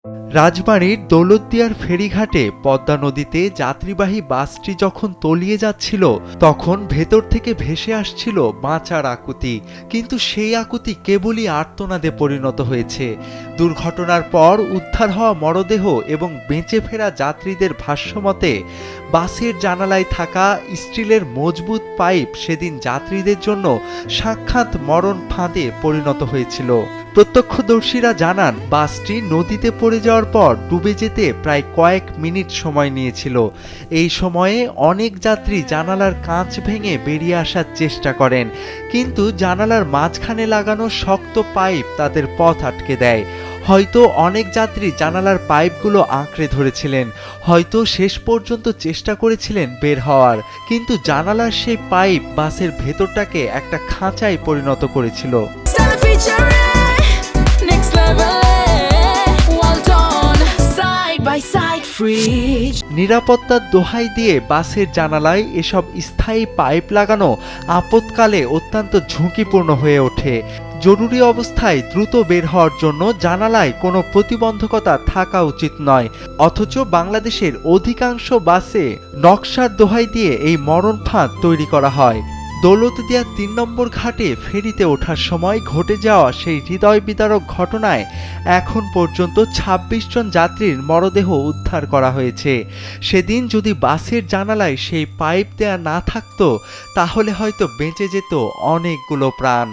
রাজবাড়ীর দৌলতদিয়ার ফেরিঘাটে পদ্মা নদীতে যাত্রীবাহী বাসটি যখন তলিয়ে যাচ্ছিল, তখন ভেতর থেকে ভেসে আসছিল বাঁচার আকুতি। কিন্তু সেই আকুতি কেবলই আর্তনাদে পরিণত হয়েছে। দুর্ঘটনার পর উদ্ধার হওয়া মরদেহ এবং বেঁচে ফেরা যাত্রীদের ভাষ্যমতে, বাসের জানালায় থাকা স্টিলের মজবুত পাইপ সেদিন যাত্রীদের জন্য সাক্ষাৎ মরণ ফাঁদে পরিণত হয়েছিল। প্রত্যক্ষদর্শীরা জানান, বাসটি নদীতে পড়ে যাওয়ার পর ডুবে যেতে প্রায় কয়েক মিনিট সময় নিয়েছিল। এই সময়ে অনেক যাত্রী জানালার কাঁচ ভেঙে বেরিয়ে আসার চেষ্টা করেন, কিন্তু জানালার মাঝখানে লাগানো শক্ত পাইপ তাদের পথ আটকে দেয়। হয়তো অনেক যাত্রী জানালার পাইপগুলো আঁকড়ে ধরেছিলেন, হয়তো শেষ পর্যন্ত চেষ্টা করেছিলেন বের হওয়ার, কিন্তু জানালার সেই পাইপ বাসের ভেতরটাকে একটা খাঁচায় পরিণত করেছিল। নিরাপত্তার দোহাই দিয়ে বাসের জানালায় এসব স্থায়ী পাইপ লাগানো আপৎকালে অত্যন্ত ঝুঁকিপূর্ণ হয়ে ওঠে। জরুরি অবস্থায় দ্রুত বের হওয়ার জন্য জানালায় কোনো প্রতিবন্ধকতা থাকা উচিত নয়, অথচ বাংলাদেশের অধিকাংশ বাসে নকশার দোহাই দিয়ে এই মরণ ফাঁদ তৈরি করা হয়। দৌলতদিয়া ৩ নম্বর ঘাটে ফেরিতে ওঠার সময় ঘটে যাওয়া সেই হৃদয় বিদারক ঘটনায় এখন পর্যন্ত ২৬ জন যাত্রীর মরদেহ উদ্ধার করা হয়েছে। সেদিন যদি বাসের জানালায় সেই পাইপ দেয়া না থাকতো, তাহলে হয়তো বেঁচে যেত অনেকগুলো প্রাণ।